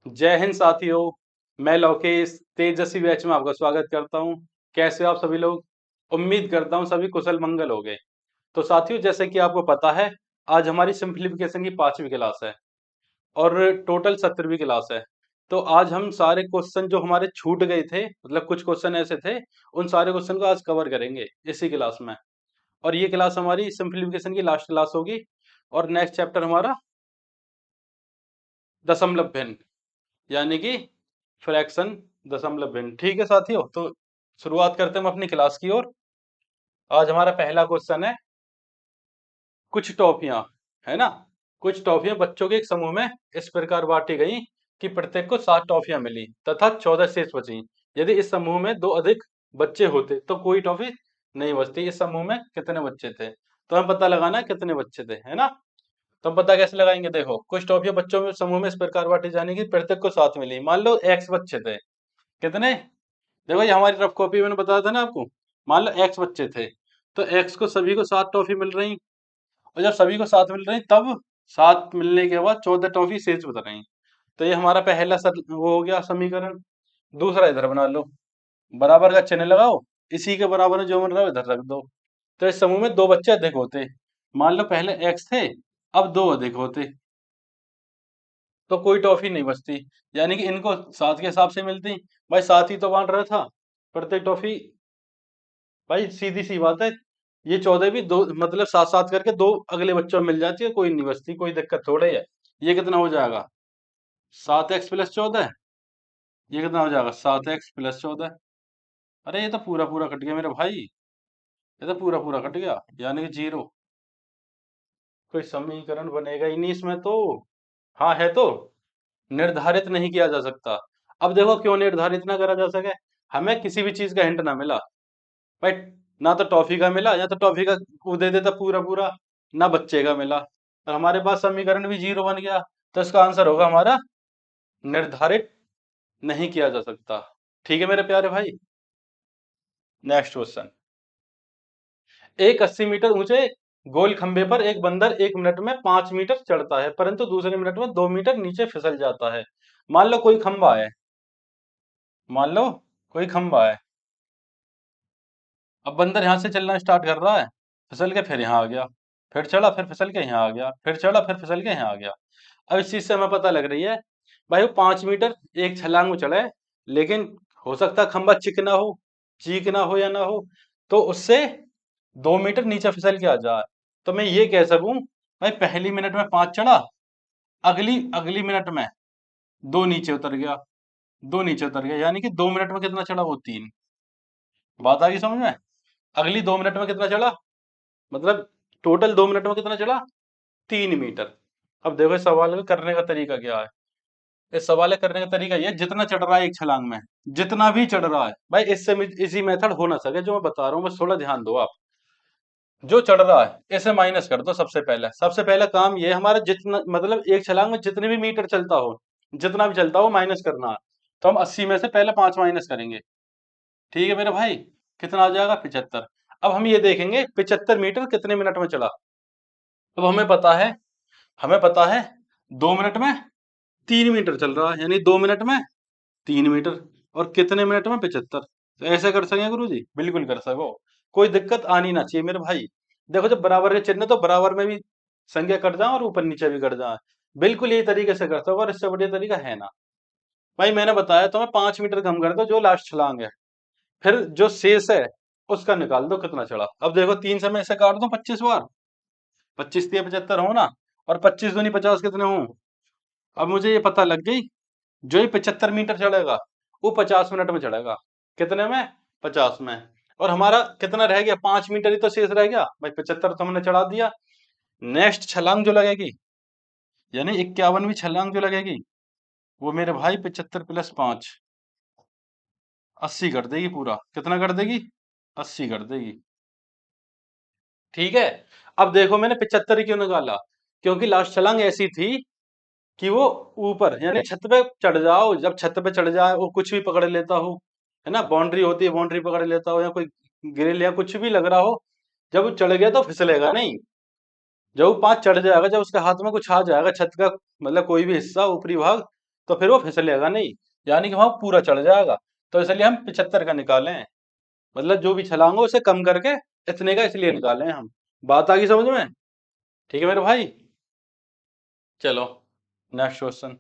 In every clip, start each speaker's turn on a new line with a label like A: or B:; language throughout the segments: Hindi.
A: जय हिंद साथियों। मैं लोकेश तेजस्वी बैच में आपका स्वागत करता हूं। कैसे हो आप सभी लोग? उम्मीद करता हूं सभी कुशल मंगल हो गए। तो साथियों, जैसे कि आपको पता है, आज हमारी सिंप्लीफिकेशन की 5वीं क्लास है और टोटल 17वीं क्लास है। तो आज हम सारे क्वेश्चन जो हमारे छूट गए थे, मतलब कुछ क्वेश्चन ऐसे थे, उन सारे क्वेश्चन को आज कवर करेंगे इसी क्लास में। और ये क्लास हमारी सिंप्लीफिकेशन की लास्ट क्लास होगी। और नेक्स्ट चैप्टर हमारा दशमलव भिन्न, यानी कि फ्रैक्शन, दशमलव भिन्न। ठीक है साथियों, तो शुरुआत करते हैं हम अपनी क्लास की ओर। आज हमारा पहला क्वेश्चन है, कुछ टॉफियां, है ना, कुछ टॉफियां बच्चों के एक समूह में इस प्रकार बांटी गई कि प्रत्येक को 7 टॉफियां मिली तथा 14 शेष बची। यदि इस समूह में दो अधिक बच्चे होते तो कोई टॉफी नहीं बचती। इस समूह में कितने बच्चे थे? तो हमें पता लगाना है कितने बच्चे थे, है ना। तो हम पता कैसे लगाएंगे? देखो, कुछ टॉफियां बच्चों में समूह में इस प्रकार बांटी जाने की प्रत्येक को 7 मिली। मान लो एक्स बच्चे थे। कितने? देखो, ये हमारी रफ कॉपी मैंने बताया था ना आपको। मान लो एक्स बच्चे थे, तो एक्स को सभी को 7 टॉफी मिल रही। और जब सभी को 7 मिल रही, तब 7 मिलने के बाद 14 टॉफी शेष बच रही। तो ये हमारा पहला वो हो गया समीकरण। दूसरा इधर बना लो, बराबर का चिन्ह लगाओ, इसी के बराबर में जो मिल रहा है इधर रख दो। तो इस समूह में दो बच्चे अधिक होते। मान लो पहले एक्स थे, अब दो अधिक होते, तो कोई टॉफी नहीं बचती। यानी कि इनको 7 के हिसाब से मिलती। भाई 7 ही तो बांट रहा था प्रत्येक टॉफी। भाई सीधी सी बात है, ये 14 भी दो, मतलब 7 7 करके दो अगले बच्चों में मिल जाती है, कोई नहीं बचती, कोई दिक्कत थोड़े है। ये कितना हो जाएगा? 7x + 14। ये कितना हो जाएगा? 7x + 14। अरे ये तो पूरा पूरा कट गया मेरे भाई, ये तो पूरा पूरा कट गया, यानी कि 0। कोई समीकरण बनेगा ही नहीं इसमें तो। हाँ है तो, निर्धारित नहीं किया जा सकता। अब देखो, क्यों निर्धारित ना करा जा सके? हमें किसी भी चीज का हिंट ना मिला भाई। ना तो टॉफी का मिला, या तो टॉफी का वो दे देता पूरा पूरा, ना बच्चे का मिला, और हमारे पास समीकरण भी 0 बन गया। तो इसका आंसर होगा हमारा निर्धारित नहीं किया जा सकता। ठीक है मेरे प्यारे भाई। Next question. एक 80 मीटर ऊंचे गोल खंबे पर एक बंदर 1 मिनट में 5 मीटर चढ़ता है, परंतु दूसरे मिनट में 2 मीटर नीचे फिसल जाता है। मान लो कोई खंबा है, मान लो कोई खंबा है। अब बंदर यहाँ से चलना स्टार्ट कर रहा है, फिसल के फिर यहाँ आ गया, फिर चढ़ा, फिर फिसल के यहाँ आ गया, फिर चढ़ा, फिर फिसल के यहाँ आ गया। अब इस चीज से हमें पता लग रही है, भाई वो 5 मीटर एक छलांग में चढ़े, लेकिन हो सकता है खंबा चिकना हो, चीकना हो या ना हो, तो उससे 2 मीटर नीचे फिसल के आ जाए। तो मैं ये कह सकूं, भाई पहली मिनट में 5 चढ़ा, अगली अगली मिनट में 2 नीचे उतर गया, 2 नीचे उतर गया, यानी कि 2 मिनट में कितना चढ़ा? वो 3। बात आ गई समझ में? अगली 2 मिनट में कितना चढ़ा, मतलब टोटल 2 मिनट में कितना चढ़ा? 3 मीटर। अब देखो इस सवाल को करने का तरीका क्या है। इस सवाल करने का तरीका ये, जितना चढ़ रहा है एक छलांग में, जितना भी चढ़ रहा है भाई, इससे इजी मेथड हो ना सके जो मैं बता रहा हूँ, बस थोड़ा ध्यान दो आप। जो चढ़ रहा है इसे माइनस कर दो। सबसे पहला काम ये हमारा, जितना मतलब एक छलांग में जितने भी मीटर चलता हो, जितना भी चलता हो माइनस करना है। तो हम 80 में से पहले 5 माइनस करेंगे। ठीक है मेरे भाई, कितना आ जाएगा? 75। अब हम ये देखेंगे 75 मीटर कितने मिनट में चला। अब हमें पता है 2 मिनट में 3 मीटर चल रहा है, यानी 2 मिनट में 3 मीटर, और कितने मिनट में? 75। तो ऐसे कर सकें गुरु जी? बिल्कुल कर सको, कोई दिक्कत आनी ना चाहिए मेरे भाई। देखो, जब बराबर के चिन्ह तो बराबर में भी संख्या कट जाए और ऊपर नीचे भी कट जाए, बिल्कुल यही तरीके से कर सको, और इससे बढ़िया तरीका है ना। भाई मैंने बताया तुम्हें, 5 मीटर कम कर दो जो लास्ट छलांग है, फिर जो शेष है उसका निकाल दो कितना चढ़ा। अब देखो, 3 से मैं इसे काट दूं 25 बार, 25 × 3 = 75 हो ना, और 25 दूनी 50 कितने हो? अब मुझे ये पता लग गई, जो ये 75 मीटर चढ़ेगा वो 50 मिनट में चढ़ेगा। कितने में? 50 में। और हमारा कितना रह गया? 5 मीटर ही तो शेष रह गया भाई, 75 तो हमने चढ़ा दिया। नेक्स्ट छलांग जो लगेगी, यानी 51वीं छलांग जो लगेगी, वो मेरे भाई 75 + 5, 80 कर देगी पूरा। कितना कर देगी? 80 कर देगी। ठीक है। अब देखो, मैंने 75 ही क्यों निकाला? क्योंकि लास्ट छलांग ऐसी थी कि वो ऊपर, यानी छत पे चढ़ जाओ, जब छत पे चढ़ जाए वो कुछ भी पकड़ लेता हो, है ना, बाउंड्री होती है, बाउंड्री पकड़ लेता हो, या कोई ग्रिल या कुछ भी लग रहा हो, जब वो चढ़ गया तो फिसलेगा नहीं। जब वो 5 चढ़ जाएगा, जब उसके हाथ में कुछ आ जाएगा छत का, मतलब कोई भी हिस्सा ऊपरी भाग, तो फिर वो फिसलेगा नहीं, यानी कि वहां पूरा चढ़ जाएगा। तो इसलिए हम 75 का निकालें, मतलब जो भी छलांग हो उसे कम करके इतने का इसलिए निकालें हम। बात आ गई समझ में? ठीक है मेरे भाई। चलो नेक्स्ट क्वेश्चन।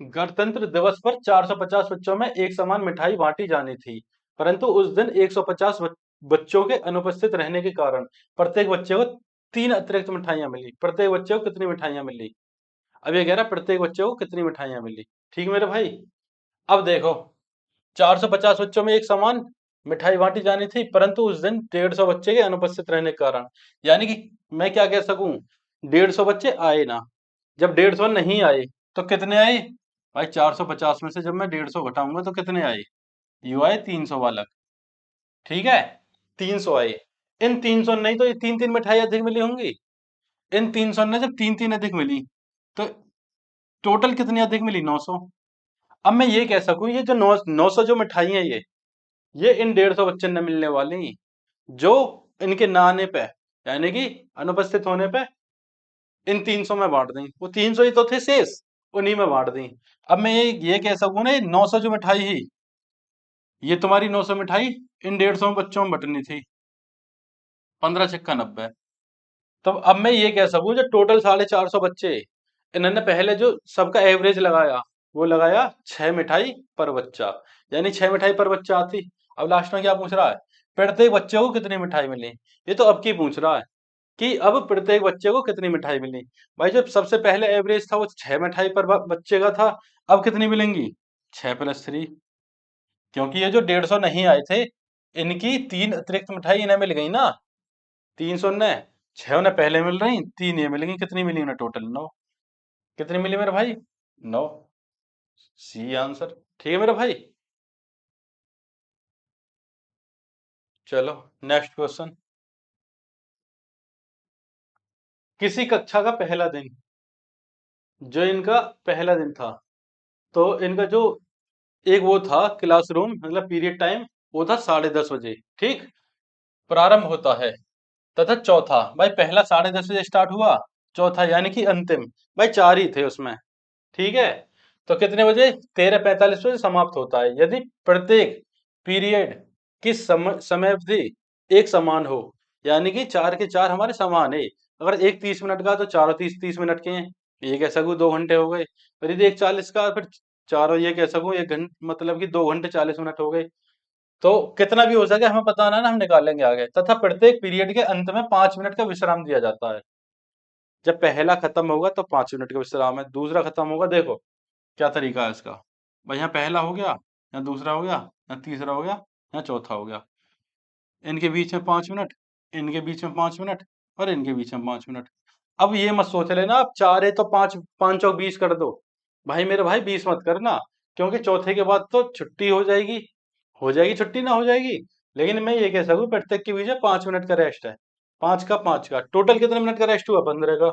A: गणतंत्र दिवस पर 450 बच्चों में एक समान मिठाई बांटी जानी थी, परंतु उस दिन 150 बच्चों के अनुपस्थित रहने के कारण प्रत्येक बच्चे को 3 अतिरिक्त मिठाइयां मिली। प्रत्येक बच्चे को कितनी मिठाइयां मिली? अब ये कह रहा है प्रत्येक बच्चे को कितनी मिठाइयां मिली। ठीक मेरे भाई। अब देखो, 450 बच्चों में एक समान मिठाई बांटी जानी थी, परंतु उस दिन 150 बच्चे के अनुपस्थित रहने के कारण, यानी कि मैं क्या कह सकूं, 150 बच्चे आए ना। जब 150 नहीं आए तो कितने आए? भाई 450 में से जब मैं 150 घटाऊंगा तो कितने आए? यू आए 300 बालक। ठीक है, 300 आए। इन 300 नहीं तो ये तीन तीन मिठाई अधिक मिली होंगी। इन 300 ने जब तीन तीन अधिक मिली तो टोटल कितनी अधिक मिली? 900। अब मैं ये कह सकूं ये जो 900 जो मिठाई है ये इन 150 बच्चों ने मिलने वाली, जो इनके ना आने पे, यानी कि अनुपस्थित होने पे इन 300 में बांट दी। वो 300 ही तो थे शेष, उन्हीं में बांट दी। अब मैं ये कह सकूं ना, ये 900 जो मिठाई ही, ये तुम्हारी 900 मिठाई इन 150 बच्चों में बंटनी थी। 15 छक्का 90। तो अब मैं ये कह सकूं जो टोटल 450 बच्चे, इन्होंने पहले जो सबका एवरेज लगाया, वो लगाया 6 मिठाई पर बच्चा, यानी 6 मिठाई पर बच्चा आती। अब लास्ट में क्या पूछ रहा है? प्रत्येक बच्चे को कितनी मिठाई मिली। ये तो अब की पूछ रहा है कि अब प्रत्येक बच्चे को कितनी मिठाई मिली। भाई जब सबसे पहले एवरेज था वो 6 मिठाई पर बच्चे का था, अब कितनी मिलेंगी? 6 + 3। क्योंकि ये जो 150 नहीं आए थे, इनकी 3 अतिरिक्त मिठाई इन्हें मिल गई ना। 300 ने, 6 उन्हें पहले मिल रही, 3 ये मिलेंगी। कितनी मिली उन्हें टोटल? 9। कितनी मिली मेरे भाई? 9। C answer. ठीक है मेरे भाई। चलो नेक्स्ट क्वेश्चन। किसी कक्षा का पहला दिन, जो इनका पहला दिन था, तो इनका जो एक वो था क्लासरूम, मतलब पीरियड टाइम, वो था 10:30 बजे। ठीक, प्रारंभ होता है। तथा चौथा, भाई पहला 10:30 बजे स्टार्ट हुआ, चौथा यानी कि अंतिम, भाई 4 ही थे उसमें। ठीक है, तो कितने बजे? 13:45 बजे समाप्त होता है, यदि प्रत्येक पीरियड की समय अवधि एक समान हो, यानी कि 4 के 4 हमारे समान है। अगर एक 30 मिनट का तो चारों 30-30 मिनट के हैं, ये कह सकूं 2 घंटे हो गए। फिर यदि एक 40 का, फिर चारों ये कह सकूं 1 घंटे, मतलब कि 2 घंटे 40 मिनट हो गए। तो कितना भी हो सके हमें पता ना, हम निकालेंगे आगे। तथा प्रत्येक पीरियड के अंत में 5 मिनट का विश्राम दिया जाता है। जब पहला खत्म होगा तो 5 मिनट का विश्राम है, दूसरा खत्म होगा, देखो क्या तरीका है इसका। भाई यहाँ पहला हो गया, या दूसरा हो गया, या तीसरा हो गया, या चौथा हो गया। इनके बीच में 5 मिनट, इनके बीच में 5 मिनट, और इनके बीच में 5 मिनट। अब ये मत सोच लेना आप 4 है तो 5, 5 और 20 कर दो। भाई मेरे भाई 20 मत करना, क्योंकि चौथे के बाद तो छुट्टी हो जाएगी छुट्टी, ना हो जाएगी। लेकिन मैं ये कह सकूं प्रत्येक के बीच में 5 मिनट का रेस्ट है। 5 का 5 का टोटल कितने मिनट का रेस्ट हुआ? 15 का।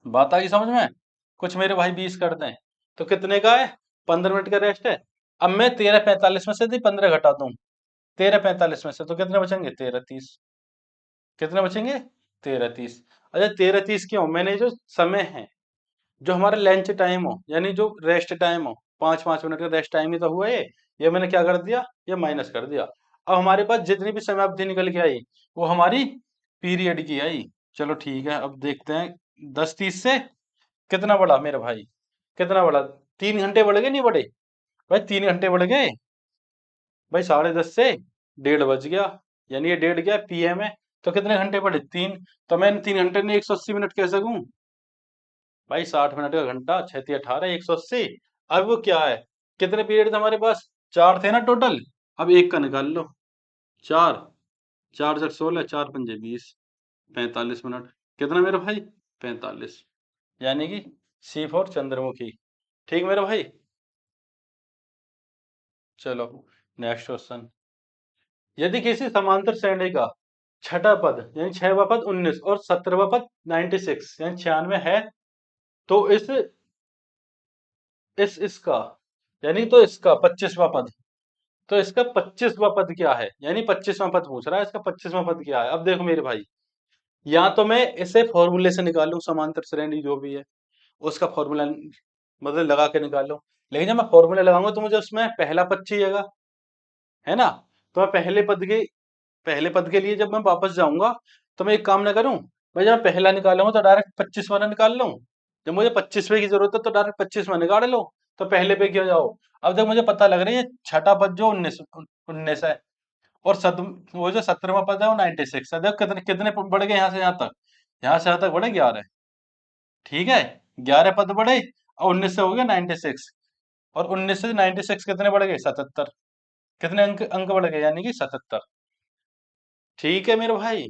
A: बात आ गई समझ में? कुछ मेरे भाई 20 कर दें तो कितने का है? 15 मिनट का रेस्ट है। अब मैं 13:45 में से यदि 15 घटा दूं, 13:45 में से, तो कितने बचेंगे? 13:30। कितने बचेंगे? 13:30। अच्छा 13:30 क्यों? मैंने जो समय है, जो हमारा लंच टाइम हो, यानी जो रेस्ट टाइम हो, 5-5 मिनट का रेस्ट टाइम ही तो हुआ ये मैंने क्या कर दिया? ये माइनस कर दिया। अब हमारे पास जितनी भी समय अवधि निकल के आई, वो हमारी पीरियड की आई। चलो ठीक है, अब देखते हैं 10:30 से कितना बढ़ा मेरे भाई, कितना बढ़ा? 3 घंटे बढ़ गए, नहीं बढ़े? भाई 3 घंटे बढ़ गए। भाई 10:30 से 1:30 बज गया, यानी ये 1:30 गया पीएम है। तो कितने घंटे बढ़े? 3। तो मैं 3 घंटे ने 180 मिनट कह सकूं। भाई 60 मिनट का घंटा, 6×3 = 18, 180। अब वो क्या है, कितने पीरियड थे हमारे पास? 4 थे ना टोटल। अब एक का निकाल लो। 4, 4×4 = 16, 4×5 = 20, 45 मिनट। कितना मेरे भाई? 45। यानी कि सी फॉर चंद्रमुखी। ठीक मेरे भाई। चलो नेक्स्ट क्वेश्चन। यदि किसी समांतर श्रेणी का छठा पद, यानी 6वां पद 19 और 17वां पद 96, यानी 96 है, तो इसका, यानी तो इसका 25वां पद, तो इसका 25वां पद क्या है? यानी 25वां पद पूछ रहा है, इसका 25वां पद क्या है? अब देखो मेरे भाई, या तो मैं इसे फॉर्मूले से निकालूं समांतर श्रेणी जो भी है, उसका फॉर्मूला मतलब लगा के निकाल लो। लेकिन जब मैं फॉर्मूला लगाऊंगा तो मुझे उसमें पहला पद चाहिएगा, है ना? तो मैं पहले पद के लिए जब मैं वापस जाऊंगा तो मैं एक काम ना करूं, मैं जब पहला निकालूंगा तो डायरेक्ट 25वां ना निकाल लूं। जब मुझे 25वें की जरूरत है तो डायरेक्ट 25वां निकाल लो। तो पहले पे क्यों जाओ? अब तक मुझे पता लग रही है छठा पद जो 19 है, और वो जो 17वां पद है वो 96 है। देखो कितने कितने बढ़ गए यहाँ से यहाँ तक, यहाँ से यहाँ तक बढ़े 11। ठीक है, 11 पद बढ़े और 19 से हो गया 96, और 19 से 96 कितने बढ़ गए? 77। कितने अंक अंक बढ़ गए? यानी कि 77। ठीक है मेरे भाई।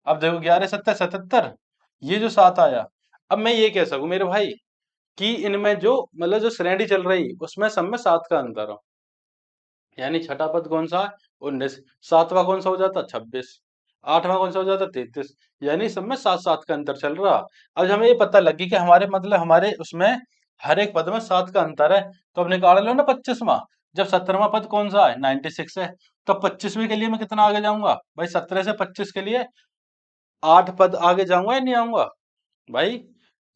A: अब देखो 11 सत्तर 77, ये जो 7 आया। अब मैं ये कह सकूं मेरे भाई कि इनमें जो मतलब जो श्रेणी चल रही उसमें सब में 7 का अंतर हो। यानी छठा पद कौन सा है? 19। सातवां कौन सा हो जाता? 26। आठवां कौन सा हो जाता? 33। यानी सब में 7-7 का अंतर चल रहा। अब हमें ये पता लगी कि हमारे मतलब हमारे उसमें हर एक पद में 7 का अंतर है, तो अब निकाल लो ना 25वां। जब 17वां पद कौन सा है? 96 है। तो 25वें के लिए मैं कितना आगे जाऊंगा भाई? 17 से 25 के लिए 8 पद आगे जाऊंगा या नहीं आऊंगा भाई?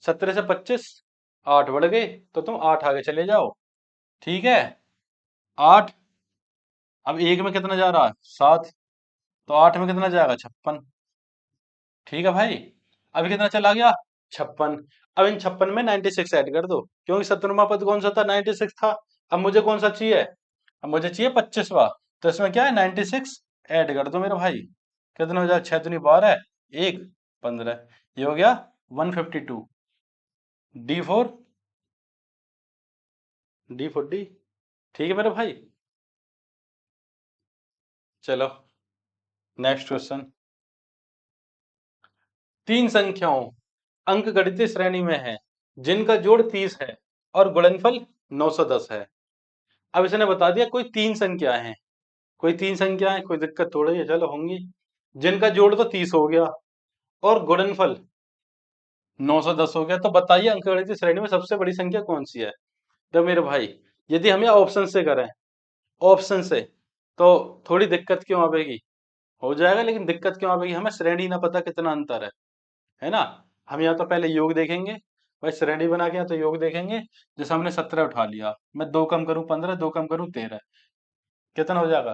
A: 17 से 25, 8 बढ़ गए, तो तुम 8 आगे चले जाओ। ठीक है, 8। अब एक में कितना जा रहा है? 7। तो 8 में कितना जाएगा? 56। ठीक है भाई, अभी कितना चला गया? 56। अब इन 56 में 96 ऐड कर दो, क्योंकि 17वां पद कौन सा था? 96 था। अब मुझे कौन सा चाहिए? अब मुझे चाहिए 25वां। तो इसमें क्या है? 96 ऐड कर दो मेरे भाई। कितना हो जाए? 6 दूनी 12, 1 15। ये हो गया 152। D4, D40। ठीक है मेरे भाई। चलो नेक्स्ट क्वेश्चन। तीन संख्याओं अंकगणितीय श्रेणी में है जिनका जोड़ 30 है और गुणनफल 910 है। अब इसने बता दिया कोई तीन संख्याएं हैं। कोई तीन संख्याएं, कोई दिक्कत थोड़ी है, चलो होंगी। जिनका जोड़ तो 30 हो गया और गुणनफल 910 हो गया, तो बताइए अंकगणितीय श्रेणी में सबसे बड़ी संख्या कौन सी है? तो मेरे भाई, यदि हम ये ऑप्शन से करें, ऑप्शन से, तो थोड़ी दिक्कत क्यों आवेगी? हो जाएगा, लेकिन दिक्कत क्यों आवेगी? हमें श्रेणी ना पता कितना अंतर है ना? हम या तो पहले योग देखेंगे, भाई श्रेणी बना के या तो योग देखेंगे। जैसे हमने 17 उठा लिया, मैं 2 कम करूं 15, 2 कम करूं 13, कितना हो जाएगा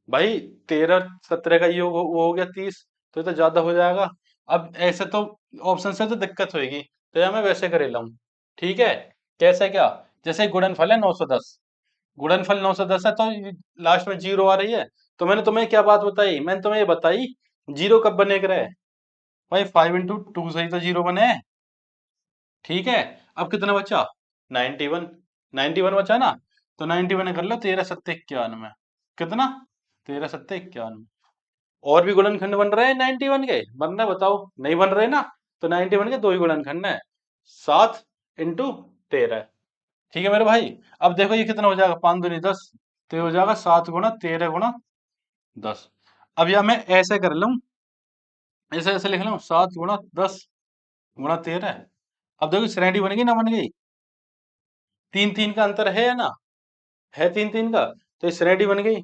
A: भाई? 13 17 का योग वो हो गया 30, तो ये तो ज्यादा हो जाएगा। अब ऐसे तो ऑप्शन से तो दिक्कत होगी, तो या मैं वैसे करे लाऊं। ठीक है, कैसे क्या? जैसे गुणनफल है 910, गुणनफल 910 है, तो लास्ट में जीरो आ रही है। तो मैंने तुम्हें क्या बात बताई? मैंने तुम्हें ये बताई जीरो कब बने रहे भाई? 5 into 2 से ही तो जीरो बने हैं। ठीक है, अब कितना बचा? 91। 91 बचा ना? तो 91 कर लो 13 सत्ते 91। कितना? 13 सत्ते 91। और भी गुणनखंड बन रहे हैं 91 के? बन रहे? बताओ। नहीं बन रहे ना? तो 91 के दो ही गुणनखंड है, 7 into 13। ठीक है मेरे भाई। अब देखो ये कितना हो जाएगा? 5 दूनी 10, तो ये हो जाएगा 7 गुणा 13 गुणा 10। अब यह मैं ऐसे कर लूं, ऐसे ऐसे लिख लूं, 7 गुणा 10 गुणा 13। अब देखो श्रेणी बन गई ना? बन गई। तीन तीन का अंतर है ना? है तीन तीन का, तो ये श्रेणी बन गई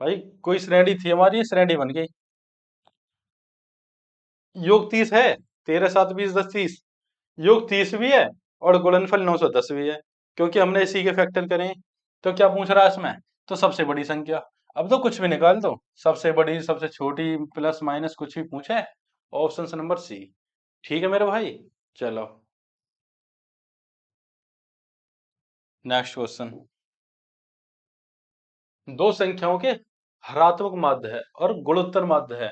A: भाई। कोई श्रेणी थी हमारी, ये श्रेणी बन गई। योग 30 है, 13 7 20 10 30। योग 30 भी है और गुणनफल 910 भी है, क्योंकि हमने इसी के फैक्टर करे हैं। तो क्या पूछ रहा है इसमें? तो सबसे बड़ी संख्या। अब तो कुछ भी निकाल दो, सबसे बड़ी सबसे छोटी प्लस माइनस कुछ भी पूछे। Option number C. ठीक है मेरे भाई। चलो नेक्स्ट क्वेश्चन। दो संख्याओं के हरात्मक माध्य है और गुणोत्तर माध्य है,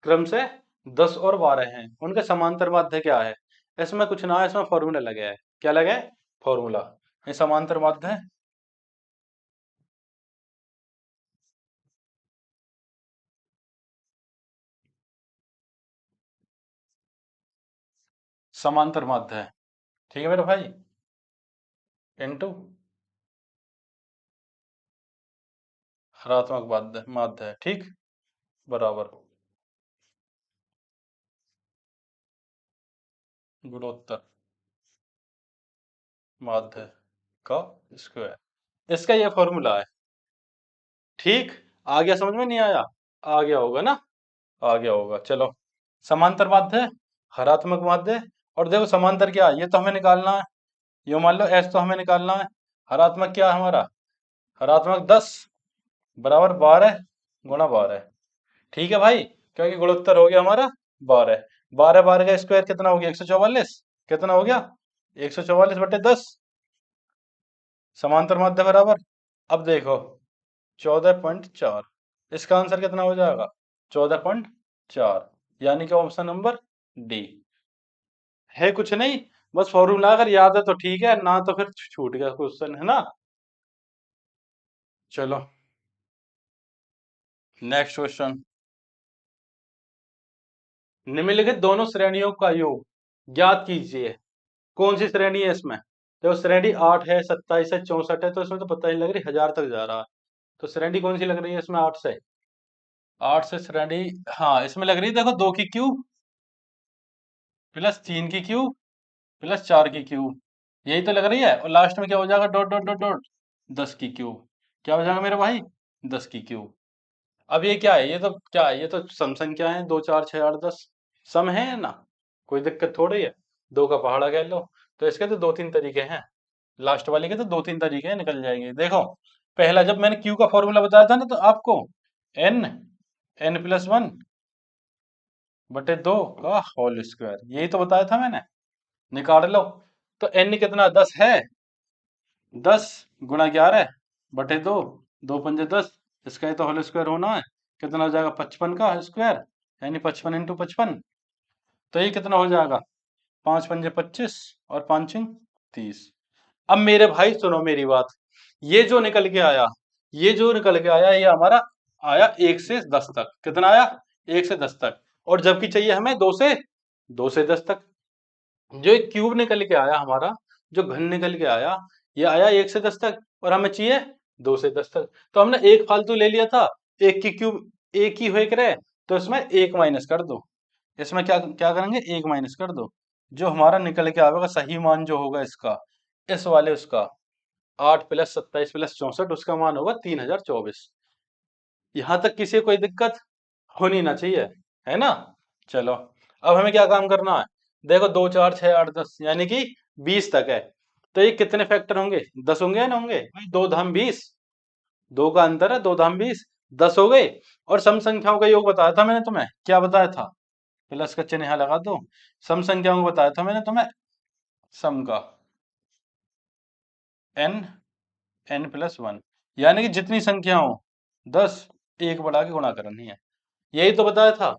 A: क्रम से 10 और 12 हैं, उनके समांतर माध्य क्या है? इसमें कुछ ना है, इसमें फॉर्मूला लगा है। क्या लगा है? फॉर्मूला। ये समांतर माध्य है। समांतर माध्य है। ठीक है मेरे भाई। इनटू हरात्मक माध्य माध्य है, ठीक, बराबर गुणोत्तर माध्य का स्क्वायर। इसका ये फॉर्मूला है। ठीक, आ गया समझ में? नहीं आया? आ गया होगा ना? आ गया होगा। चलो, समांतर माध्य, हरात्मक माध्य और देखो समांतर क्या है, ये तो हमें निकालना है। ये मान लो एस तो हमें निकालना है। हरात्मक क्या है हमारा? हरात्मक 10 बराबर 12 गुणा 12। ठीक है भाई, क्योंकि गुणोत्तर हो गया हमारा 12। 12 का स्क्वायर कितना हो गया? 144। कितना हो गया? 144/10। समांतर माध्य बराबर। अब देखो 14.4, इसका आंसर कितना हो जाएगा? 14.4, यानी कि ऑप्शन नंबर डी है। कुछ नहीं, बस फॉर्मूला अगर याद है तो ठीक है, ना तो फिर छूट गया क्वेश्चन, है ना। चलो नेक्स्ट क्वेश्चन। निम्नलिखित दोनों श्रेणियों का योग ज्ञात कीजिए। कौन सी श्रेणी है इसमें? देखो श्रेणी 8 है, 27 है, 64 है, तो इसमें तो पता ही नहीं लग रही, 1000 तक जा रहा है। तो श्रेणी कौन सी लग रही है इसमें? 8 से। 8 से श्रेणी, हाँ इसमें लग रही है, देखो 2 की क्यूब प्लस 3 की क्यूब प्लस 4 की क्यूब, यही तो लग रही है। और लास्ट में क्या हो जाएगा? डॉट डॉट डॉट डॉट 10 की क्यूब। क्या हो जाएगा मेरे भाई? 10 की क्यूब। अब ये क्या है? ये तो क्या है? ये तो सम संख्या है, 2 4 6 8 10 सम है ना, कोई दिक्कत थोड़ी है। दो का पहाड़ा कह लो। तो इसके तो दो तीन तरीके हैं, लास्ट वाले के तो दो तीन तरीके हैं, निकल जाएंगे। देखो पहला, जब मैंने क्यू का फॉर्मूला बताया था ना, तो आपको एन n+1 बटे 2 का होल स्क्वायर, यही तो बताया था मैंने। निकाल लो। तो एन कितना? 10 है। 10 गुणा 11 बटे 2, 2×5 = 10, इसका ही तो होल स्क्वायर होना है। कितना हो जाएगा? 55 का स्क्वायर, यानी 55 × 55। तो ये कितना हो जाएगा? 5×5 = 25 और 5×3 = 30। अब मेरे भाई सुनो मेरी बात, ये जो निकल के आया, ये जो निकल के आया, ये हमारा आया 1 से 10 तक। कितना आया? 1 से 10 तक। और जबकि चाहिए हमें 2 से 10 तक। जो एक क्यूब निकल के आया हमारा, जो घन निकल के आया, ये आया 1 से 10 तक, और हमें चाहिए 2 से 10 तक। तो हमने एक फालतू ले लिया था, एक की क्यूब एक ही हुए करे, तो इसमें एक माइनस कर दो। इसमें क्या क्या करेंगे? एक माइनस कर दो। जो हमारा निकल के आएगा सही मान जो होगा इसका, इस वाले उसका 8 + 27 + 64, उसका मान होगा 3024। यहां तक किसी को कोई दिक्कत होनी ना चाहिए, है ना। चलो अब हमें क्या काम करना है? देखो 2 4 6 8 10 यानी कि 20 तक है। तो ये कितने फैक्टर होंगे? 10 होंगे या ना होंगे भाई? 2 धाम 20, दो का अंतर है, 2 धाम 20, 10 हो गए। और सम संख्याओं का योग बताया था मैंने तुम्हें, क्या बताया था? प्लस का चिन्ह यहाँ लगा दो। सम संख्याओं को बताया था मैंने तुम्हें, सम का n n+1, यानी कि जितनी संख्या हो 10, एक बढ़ा के गुणा करनी है, यही तो बताया था।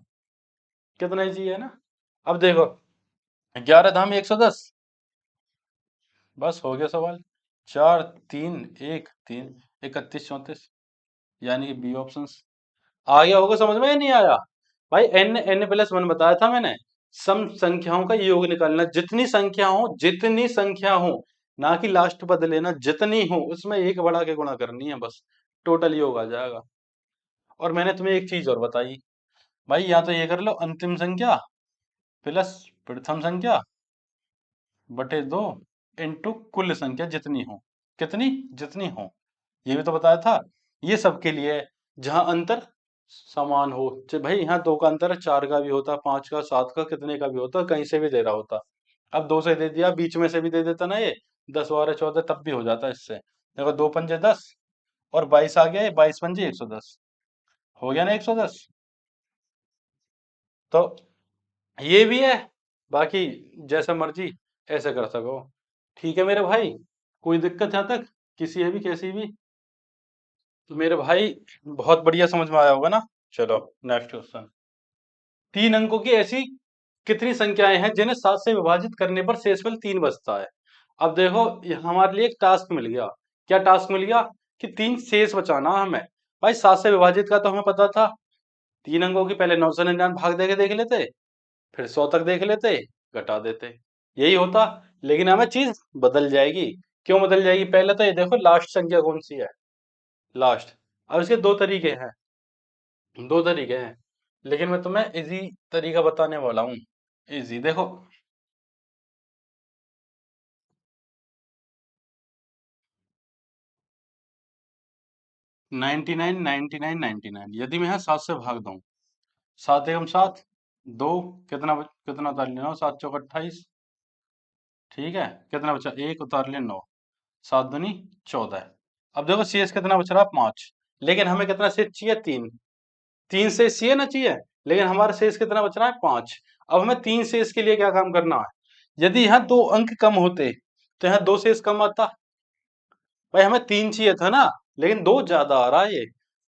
A: कितना ही चाहिए ना। अब देखो 11 धाम 110, बस हो गया सवाल। 4 3 1 3 31 34, यानी कि बी ऑप्शन। आ गया होगा समझ में या नहीं आया? भाई n+1 बताया था मैंने, सम संख्याओं का योग निकालना। जितनी संख्या हो, ना कि लास्ट पद लेना, जितनी हो उसमें एक बढ़ा के गुणा करनी है, बस टोटल योग आ जाएगा। और मैंने तुम्हें एक चीज और बताई भाई, या तो ये कर लो, अंतिम संख्या प्लस प्रथम संख्या बटे 2 इंटू कुल संख्या जितनी हो। कितनी? जितनी हो, ये भी तो बताया था। ये सबके लिए है, जहां अंतर समान हो। भाई यहाँ 2 का अंतर है, 4 का भी होता, 5 का, 7 का, कितने का भी होता, कहीं से भी दे रहा होता। अब 2 से दे दिया, बीच में से भी दे देता ना, ये 10 12 14 तब भी हो जाता इससे। देखो 2×5 = 10 और 22 आ गया, ये 22×5 = 110, हो गया ना 110। तो ये भी है, बाकी जैसा मर्जी ऐसे कर सको। ठीक है मेरे भाई, कोई दिक्कत यहाँ तक किसी है भी कैसी भी? तो मेरे भाई बहुत बढ़िया समझ में आया होगा ना। चलो नेक्स्ट क्वेश्चन। 3 अंकों की ऐसी कितनी संख्याएं हैं जिन्हें 7 से विभाजित करने पर शेषफल 3 बचता है? अब देखो ये हमारे लिए एक टास्क मिल गया। क्या टास्क मिल गया? कि 3 शेष बचाना हमें। भाई 7 से विभाजित का तो हमें पता था। 3 अंकों की पहले 999 भाग दे के देख लेते, फिर 100 तक देख लेते, घटा देते, यही होता। लेकिन हमें चीज बदल जाएगी। क्यों बदल जाएगी? पहले तो ये देखो लास्ट संख्या कौन सी है, लास्ट। अब इसके दो तरीके हैं, दो तरीके हैं, लेकिन मैं तुम्हें इजी तरीका बताने वाला हूँ। इजी देखो, 99 99 99, यदि मैं यहाँ 7 से भाग दूं, 7 एकम 7, 2, कितना कितना उतार लेना, 7 चौक 28, ठीक है, कितना बचा, एक उतार ले 9, 7 दूनी 14। अब देखो शेष कितना बच रहा, 5। लेकिन हमें कितना शेष चाहिए, 3। 3 शेष चाहिए ना, चाहिए। लेकिन हमारा शेष कितना बच रहा है, 5। अब हमें 3 शेष के लिए क्या काम करना है, यदि यहाँ 2 अंक कम होते तो यहाँ 2 शेष कम आता। भाई हमें 3 चाहिए था ना, लेकिन 2 ज्यादा आ रहा है ये।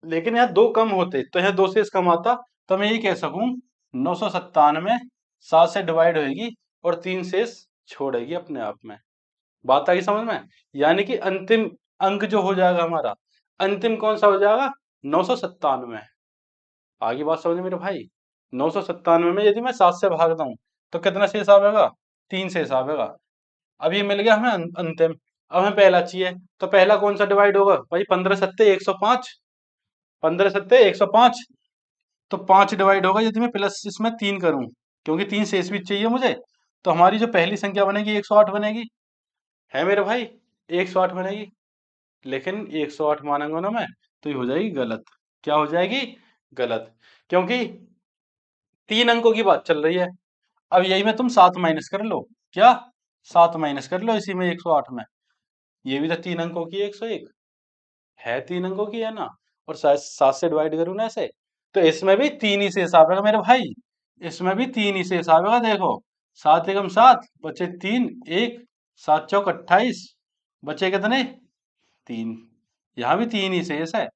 A: लेकिन यहाँ 2 कम होते तो यहाँ 2 शेष कम आता। तो मैं ये कह सकूं 997 7 से डिवाइड होगी और 3 शेष छोड़ेगी अपने आप में। बात आ गई समझ में। यानी कि अंतिम अंक जो हो जाएगा हमारा, अंतिम कौन सा हो जाएगा, 997। आगे बात समझ मेरे भाई। 997 में यदि मैं 7 से भागता हूं तो कितना शेष आवेगा, 3 शेष आवेगा। अब ये मिल गया हमें अंतिम। अब हमें पहला चाहिए, तो पहला कौन सा डिवाइड होगा भाई, 15 सत्ते 105। 15 सत्ते 105। तो 5 डिवाइड होगा यदि मैं प्लस इसमें 3 करूं, क्योंकि 3 शेष भी चाहिए मुझे। तो हमारी जो पहली संख्या बनेगी 108 बनेगी, है मेरे भाई, 108 बनेगी। लेकिन 108 मानेंगे ना मैं, तो ये हो जाएगी गलत। क्या हो जाएगी, गलत। क्योंकि 3 अंकों की बात चल रही है। अब यही में तुम 7 माइनस कर लो, क्या 7 माइनस कर लो इसी में 108 में। ये भी तो 3 अंकों की 101 है, 3 अंकों की है ना। और 7 से डिवाइड करूँ ना ऐसे, तो इसमें भी 3 ही शेष आवेगा मेरे भाई। इसमें भी 3 ही शेष आवेगा, देखो 7 एकम 7 बचे 3, 1 7 चौक 28, बचे कितने, 3। यहाँ भी 3 ही शेष है।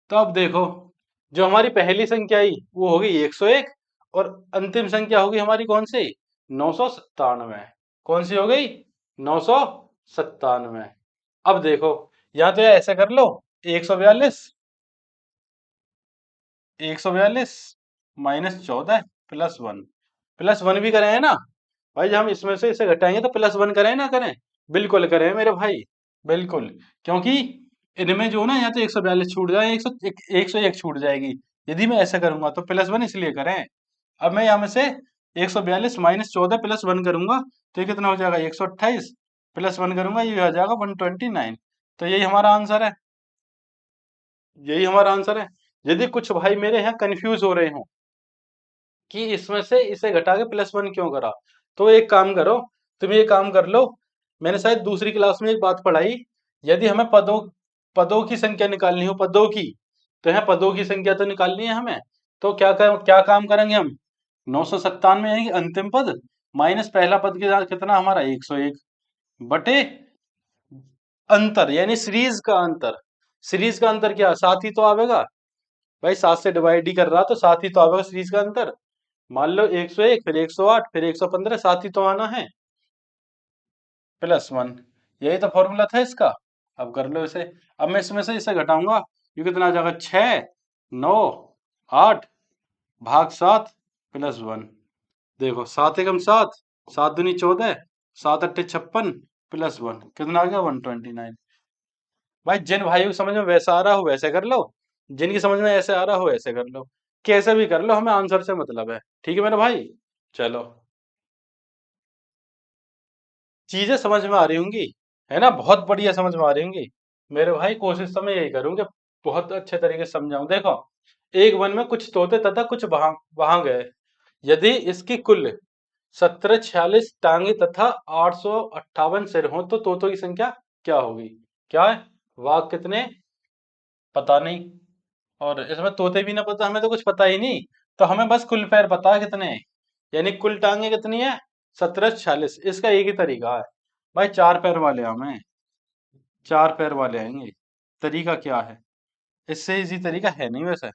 A: तो अब देखो, जो हमारी पहली संख्या आई वो हो गई 101, और अंतिम संख्या होगी हमारी कौन सी, 997। कौन सी हो गई, 997। अब देखो, या तो ऐसे कर लो, 142, 142 -14 +1। +1 भी करें है ना भाई, जब हम इसमें से इसे घटाएंगे तो +1 करें ना करें, बिल्कुल करें मेरे भाई, बिल्कुल। क्योंकि इनमें जो ना, या तो 142 छूट जाए, 101 छूट जाएगी। यदि मैं ऐसा करूंगा तो +1 इसलिए करें। अब मैं यहाँ में से 142 -14 +1 करूंगा, तो ये कितना हो जाएगा, 128, +1 करूंगा ये हो जाएगा 129। तो यही हमारा आंसर है, यही हमारा आंसर है। यदि कुछ भाई मेरे यहाँ कंफ्यूज हो रहे हो कि इसमें से इसे घटा के +1 क्यों करा, तो एक काम करो, तुम ये काम कर लो। मैंने शायद दूसरी क्लास में एक बात पढ़ाई, यदि हमें पदों पदों की संख्या निकालनी हो, पदों की, तो यहाँ पदों की संख्या तो निकालनी है हमें। तो क्या काम करेंगे हम, 997 यानी कि अंतिम पद माइनस पहला पद के साथ कितना हमारा 101 बटे अंतर, यानी सीरीज का अंतर। सीरीज का अंतर क्या, 7 ही तो आवेगा भाई, 7 से डिवाइड ही कर रहा, तो 7 ही तो आवेगा सीरीज का अंतर। मान लो 101 फिर 108 फिर 115, 7 ही तो आना है, +1। यही तो फॉर्मूला था इसका। अब कर लो इसे। अब मैं इसमें से इसे घटाऊंगा, ये कितना आ जाएगा, 6 9 8 भाग 7 +1। देखो 7 एकम 7, 7 दूनी 14, 7 अट्ठे 56 +1 कितना आ गया, 129। भाई जिन भाइयों की समझ में वैसा आ रहा हो वैसे कर लो, जिनकी समझ में ऐसे आ रहा हो ऐसे कर लो, कैसे भी कर लो, हमें आंसर से मतलब है। ठीक है मेरे भाई, चलो। चीजें समझ में आ रही होंगी, है ना, बहुत बढ़िया समझ में आ रही होंगी मेरे भाई। कोशिश तो मैं यही करूँ कि बहुत अच्छे तरीके से समझाऊं। देखो, एक वन में कुछ तोते तथा कुछ वहां वहां गए, यदि इसकी कुल 1746 टांगे तथा 858 सिर हो तो तोतों की संख्या क्या होगी। क्या है, वाघ कितने, पता नहीं, और इसमें तोते भी ना पता, हमें तो कुछ पता ही नहीं। तो हमें बस कुल पैर पता है कितने हैं, यानी कुल टांगे कितनी है, 1746। इसका एक ही तरीका है भाई, 4 पैर वाले हमें, 4 पैर वाले आएंगे। तरीका क्या है, इससे इजी तरीका है नहीं वैसे,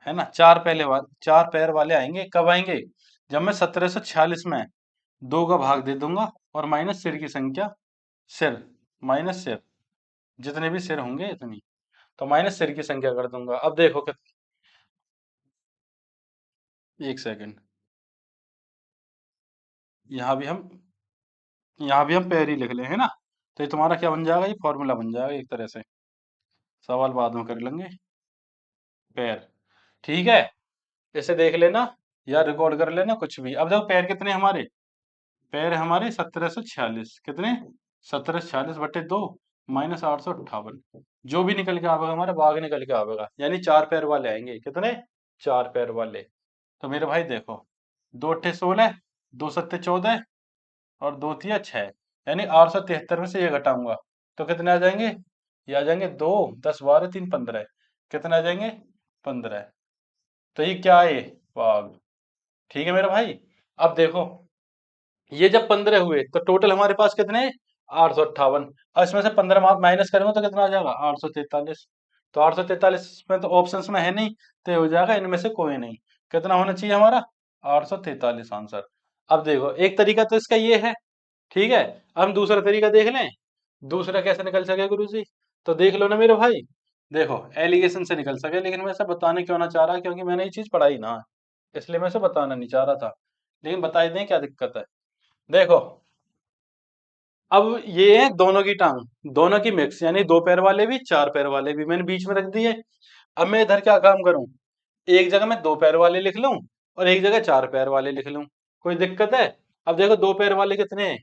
A: है ना। 4 पैर वाले आएंगे, कब आएंगे, जब मैं 1746 में 2 का भाग दे दूंगा और माइनस सिर की संख्या, सिर माइनस सिर, जितने भी सिर होंगे इतनी, तो माइनस सिर की संख्या कर दूंगा। अब देखो कि, एक सेकंड, यहाँ भी हम यहाँ भी हम पैर ही लिख ले, है ना। तो ये तुम्हारा क्या बन जाएगा, ये फॉर्मूला बन जाएगा एक तरह से। सवाल बाद में कर लेंगे, पैर, ठीक है। इसे देख लेना या रिकॉर्ड कर लेना कुछ भी। अब देखो पैर कितने हमारे, पैर हमारे 1746, कितने, 1746/2 -858। जो भी निकल के आवेगा हमारा बाघ निकल के आवेगा, यानी 4 पैर वाले आएंगे, कितने, 4 पैर वाले। तो मेरे भाई देखो, 2 अट्ठे 16, 2 सत्ते 14, और दो तिया छः, यानी 873 में से ये घटाऊंगा तो कितने आ जाएंगे? ये आ जाएंगे 2, 10, 12, 3, 15। कितने आ जाएंगे? 15। तो ये क्या है? वाह, ठीक है मेरे भाई। अब देखो, ये जब 15 हुए तो टोटल हमारे पास कितने? 858। और इसमें से 15 माइनस करेंगे तो कितना आ जाएगा? 843। तो 843 में तो ऑप्शंस में है नहीं, तो ये हो जाएगा इनमें से कोई नहीं। कितना होना चाहिए हमारा? 843 आंसर। अब देखो, एक तरीका तो इसका ये है, ठीक है। अब हम दूसरा तरीका देख लें। दूसरा कैसे निकल सके गुरुजी? तो देख लो ना मेरे भाई। देखो, एलिगेशन से निकल सके, लेकिन मैं ऐसा बताने क्यों ना चाह रहा, क्योंकि मैंने ये चीज पढ़ाई ना है, इसलिए मैं इसे बताना नहीं चाह रहा था। लेकिन बता ही दें क्या दिक्कत है। देखो, अब ये है दोनों की टांग, दोनों की मिक्स, यानी दो पैर वाले भी चार पैर वाले भी मैंने बीच में रख दिए। अब मैं इधर क्या काम करूं? एक जगह मैं दो पैर वाले लिख लूं और एक जगह चार पैर वाले लिख लूं। कोई दिक्कत है? अब देखो, दो पैर वाले कितने हैं?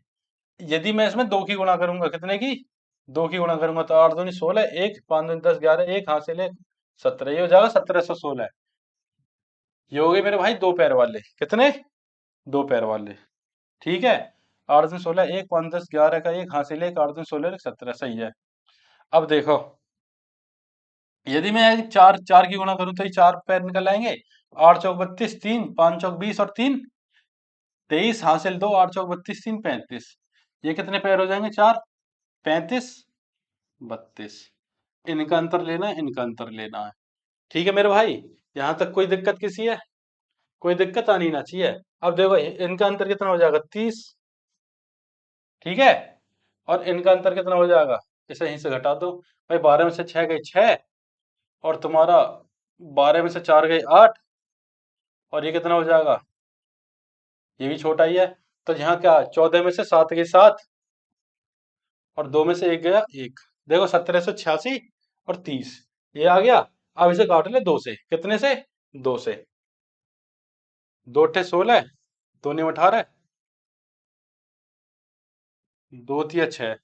A: यदि मैं इसमें दो की गुणा करूंगा, कितने की? दो की गुणा करूंगा तो 8 दूनी 16, एक 5 दूनी 10, 11, एक हासिल है 17, ये हो जाएगा 1716। ये हो गए मेरे भाई दो पैर वाले। कितने? दो पैर वाले। ठीक है। 8 दूनी 16, एक 5 10 11 का एक हासिल है, 8 दूनी 16, 17, सही है। अब देखो, यदि मैं चार चार की गुणा करूं तो ये चार पैर निकल आएंगे। 8 चौक 32, 3 5 चौक 20 और 3 23, हासिल 2, 8 चौक 32, 3 35। ये कितने पैर हो जाएंगे? चार, 35, 32। इनका अंतर लेना है, इनका अंतर लेना है। ठीक है मेरे भाई, यहां तक कोई दिक्कत किसी है? कोई दिक्कत आनी ना चाहिए। अब देखो, इनका अंतर कितना हो जाएगा? 30। ठीक है। और इनका अंतर कितना हो जाएगा? इसे यहीं से घटा दो। भाई 12 में से 6 गई 6, और तुम्हारा 12 में से 4 गई 8, और ये कितना हो जाएगा? ये भी छोटा ही है। तो यहाँ क्या, 14 में से 7 गई 7, और 2 में से 1 गया 1। देखो, 1786 और 30, ये आ गया। अब इसे काट ले दो से। कितने से? दो से। दो अट्ठे 16, दो ने 18, दो तिया 6,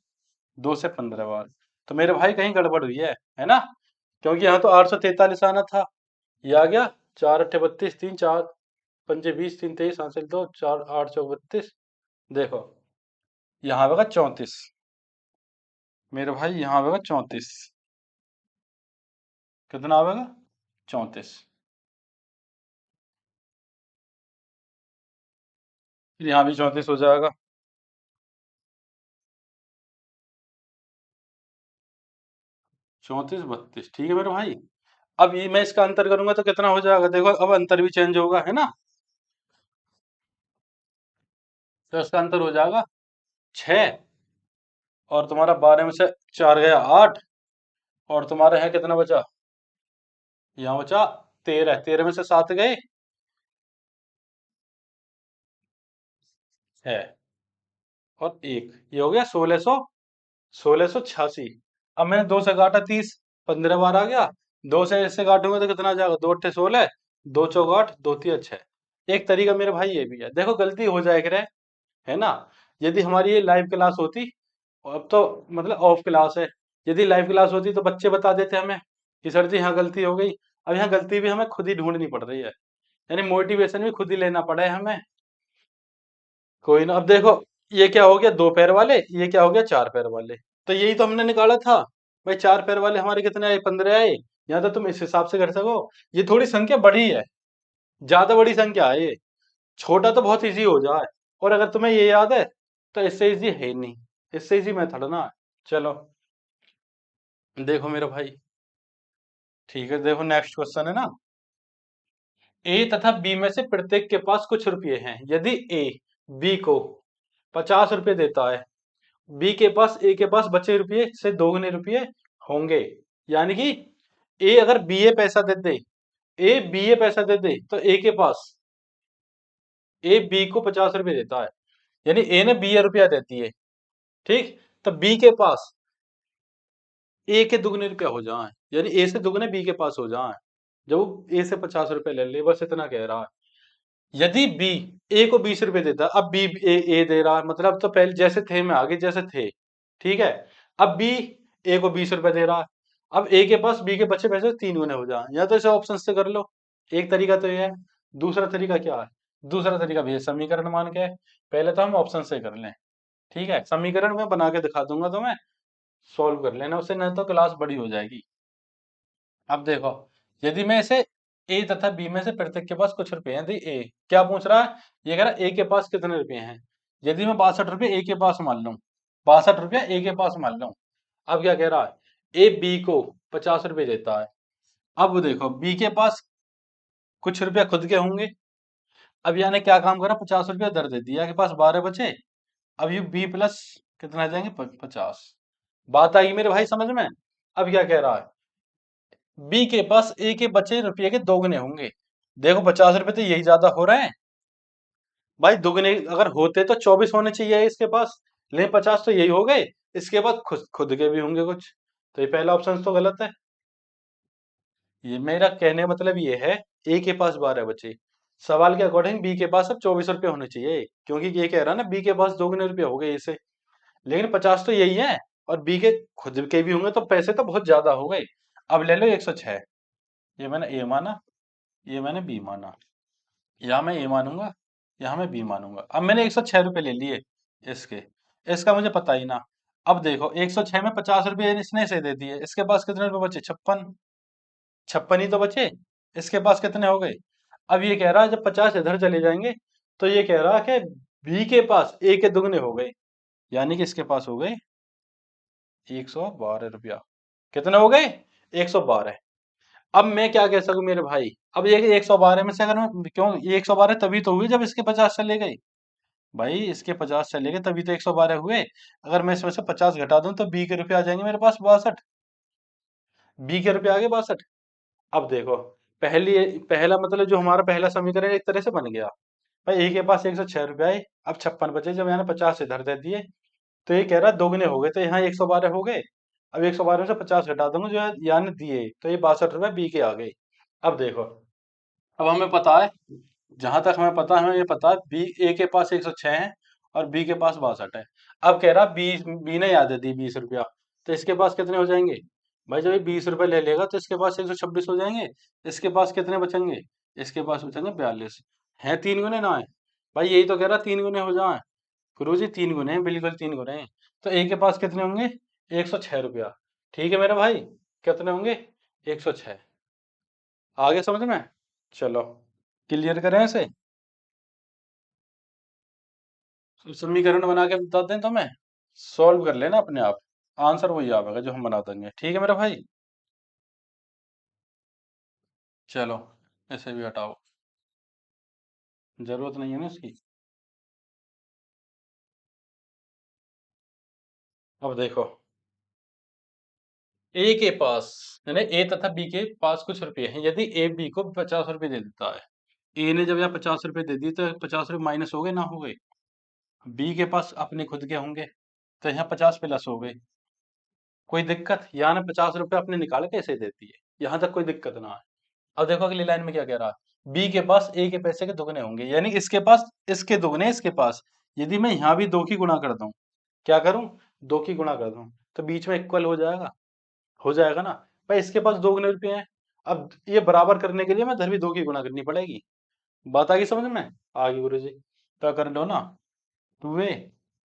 A: दो से 15 बार। तो मेरे भाई कहीं गड़बड़ हुई है ना? क्योंकि यहाँ तो 843 आना था, ये आ गया 4 अट्ठे 32, 3 4 पंजे 20, 3 23, हासिल 2, 4 8 चौक 32। देखो, यहाँ आएगा 34। मेरे भाई यहाँ आएगा 34। कितना आएगा? 34। फिर यहाँ भी 34 हो जाएगा। 34 32, ठीक है मेरे भाई। अब ये मैं इसका अंतर करूंगा तो कितना हो जाएगा? देखो, अब अंतर भी चेंज होगा, है ना? तो इसका अंतर हो जाएगा 6, और तुम्हारा 12 में से 4 गया 8, और तुम्हारे यहाँ कितना बचा? यहाँ बचा 13, 13 में से 7 गए 6, और एक, ये हो गया 1686। अब मैंने दो से काटा 30, 15 बार आ गया। दो से इससे काटूंगा तो कितना आ जाएगा? दो अट्ठे 16, दो चौक 8, दो तिया 6। एक तरीका मेरे भाई ये भी है, देखो गलती हो जाए करे, है ना? यदि हमारी ये लाइव क्लास होती, अब तो मतलब ऑफ क्लास है, यदि लाइव क्लास होती तो बच्चे बता देते हमें कि सर जी यहाँ गलती हो गई। अब यहाँ गलती भी हमें खुद ही ढूंढनी पड़ रही है, यानी मोटिवेशन भी खुद ही लेना पड़ा है हमें। कोई ना। अब देखो, ये क्या हो गया? दो पैर वाले, ये क्या हो गया? चार पैर वाले। तो यही तो हमने निकाला था। भाई चार पैर वाले हमारे कितने आए? 15 आए। या तो तुम इस हिसाब से कर सको, ये थोड़ी संख्या बड़ी है, ज्यादा बड़ी संख्या है ये। छोटा तो बहुत इजी हो जाए, और अगर तुम्हें ये याद है तो इससे इजी है ही नहीं, इससे इजी मेथड ना है। चलो, देखो मेरे भाई, ठीक है, देखो नेक्स्ट क्वेश्चन है ना। ए तथा बी में से प्रत्येक के पास कुछ रुपए हैं। यदि ए बी को 50 रुपए देता है, बी के पास ए के पास बचे रुपये से दोगुने रुपये होंगे। यानी कि ए अगर बी ए पैसा दे दे, ए बी ए पैसा दे दे तो ए के पास, ए बी को 50 रुपए देता है, यानी ए ने बी ए रुपया देती है, ठीक। तो बी के पास ए के दुगने रुपया हो जाए, यानी ए से दुगने बी के पास हो जाए, जब वो ए से 50 रुपए ले ले, बस इतना कह रहा है। यदि बी ए को 20 रुपए देता है, अब बी ए दे रहा है, मतलब तो पहले जैसे थे मैं आगे जैसे थे, ठीक है। अब बी ए को 20 रुपए दे रहा है, अब ए के पास बी के बचे पैसे तीन गुने हो जाए, या तो इसे ऑप्शन से कर लो। एक तरीका तो ये है। दूसरा तरीका क्या है? दूसरा तरीका भी समीकरण मान के है। पहले तो हम ऑप्शन से कर लें। ठीक है, समीकरण में बना के दिखा दूंगा तो मैं सॉल्व कर लेना उससे, नहीं तो क्लास बड़ी हो जाएगी। अब देखो, यदि मैं इसे ए तथा बी में से प्रत्येक के पास कुछ रुपए हैं, यदि ए क्या पूछ रहा है, ये कह रहा है ए के पास कितने रुपए हैं। यदि मैं 62 रुपये ए के पास मान लूं, 62 रुपया ए के पास मान लूं, अब क्या कह रहा है, ए बी को 50 रुपए देता है। अब देखो बी के पास कुछ रुपया खुद के होंगे। अब यानी क्या काम करा, 50 रुपया दर दे दिया के पास 12 बचे। अब ये बी प्लस कितना आ जाएंगे, 50। बात आई मेरे भाई समझ में। अब क्या कह रहा है, बी के पास ए के बचे रुपये के दोगुने होंगे। देखो 50 रुपए तो यही ज्यादा हो रहे हैं भाई, दुगने अगर होते तो 24 होने चाहिए इसके पास, लेकिन 50 तो यही हो गए। इसके बाद खुद खुद के भी होंगे कुछ, तो ये पहला ऑप्शन तो गलत है। ये मेरा कहने का मतलब ये है, ए के पास 12 बचे, सवाल के अकॉर्डिंग बी के पास अब 24 रुपये होने चाहिए, क्योंकि ये कह रहा है ना बी के पास दोगुने रुपये हो गए इसे, लेकिन 50 तो यही है और बी के खुद के भी होंगे, तो पैसे तो बहुत ज्यादा हो गए। अब ले लो 106, ये मैंने ए माना, ये मैंने बी माना, यहाँ मैं ए मानूंगा, यहाँ मैं बी मानूंगा। अब मैंने 106 रुपये ले लिए इसके, इसका मुझे पता ही ना। अब देखो 106 में 50 रुपये इसने से दे दिए, इसके पास कितने रुपए बचे, 56, 56 ही तो बचे। इसके पास कितने हो गए। अब ये कह रहा है जब 50 इधर चले जाएंगे, तो ये कह रहा है कि बी के पास ए के दुगने हो गए, यानी कि इसके पास हो गए 112 रुपया। कितने हो गए, 112। अब मैं क्या कह सकूं मेरे भाई, अब ये 112 में से अगर मैं, क्यों ये 112 तभी तो हुई जब इसके 50 चले गए। भाई इसके 50 चले गए तभी तो 112 हुए। अगर मैं इसमें से 50 घटा दूं तो बी के रुपए आ जाएंगे मेरे पास 62, बी के रुपए आ गए 62। अब देखो, पहली पहला मतलब जो हमारा पहला समीकरण एक तरह से बन गया। भाई ए के पास 106 रुपये आए, अब 56 बचे, जब मैंने 50 इधर दे दिए, तो ये कह रहा है दोगुने हो गए, तो यहाँ 112 हो गए। अब 112 में से 50 घटा दूंगा जो है यानी दिए, तो ये 62 रुपये बी के आ गए। अब देखो, अब हमें पता है, जहां तक हमें पता है, हमें ये पता है बी ए के पास 106 है और बी के पास 62 है। अब कह रहा बी बी ने याद दी 20 रुपया, तो इसके पास कितने हो जाएंगे। भाई जब ये 20 रुपये ले लेगा तो इसके पास 126 हो जाएंगे। इसके पास कितने बचेंगे, इसके पास बचेंगे 42। है तीन गुने ना है, भाई यही तो कह रहा 3 गुने हो जाए। गुरु जी 3 गुने हैं, बिल्कुल 3 गुने हैं। तो ए के पास कितने होंगे, 106 रुपया। ठीक है मेरे भाई, कितने होंगे, 106। आगे समझ में, चलो क्लियर करें इसे। समीकरण बना के बता दें तो मैं सॉल्व कर लेना अपने आप, आंसर वही आएगा जो हम बना देंगे। ठीक है मेरा भाई, चलो इसे भी हटाओ, जरूरत नहीं है ना इसकी। अब देखो, ए के पास यानी ए तथा बी के पास कुछ रुपए हैं, यदि ए बी को 50 रुपए दे देता है। ए ने जब यहाँ 50 रुपए दे दिए तो 50 रुपए माइनस हो गए ना हो गए। बी के पास अपने खुद के होंगे, तो यहाँ 50 प्लस हो गए। कोई दिक्कत, यहाँ ने 50 रुपए अपने निकाल के ऐसे देती है, यहाँ तक कोई दिक्कत ना है। अब देखो अगली लाइन में क्या कह रहा है, बी के पास ए के पैसे के दुगने होंगे, यानी इसके पास इसके दुगने इसके पास। यदि मैं यहाँ भी 2 की गुणा कर दूं, क्या करूं, 2 की गुणा कर दूं, तो बीच में इक्वल हो जाएगा, हो जाएगा ना। भाई इसके पास दोगुने रुपए हैं, अब ये बराबर करने के लिए मैं इधर भी 2 की गुणा करनी पड़ेगी। बात आ गई समझ में, आ गई गुरु जी। तो कर लो ना, 2a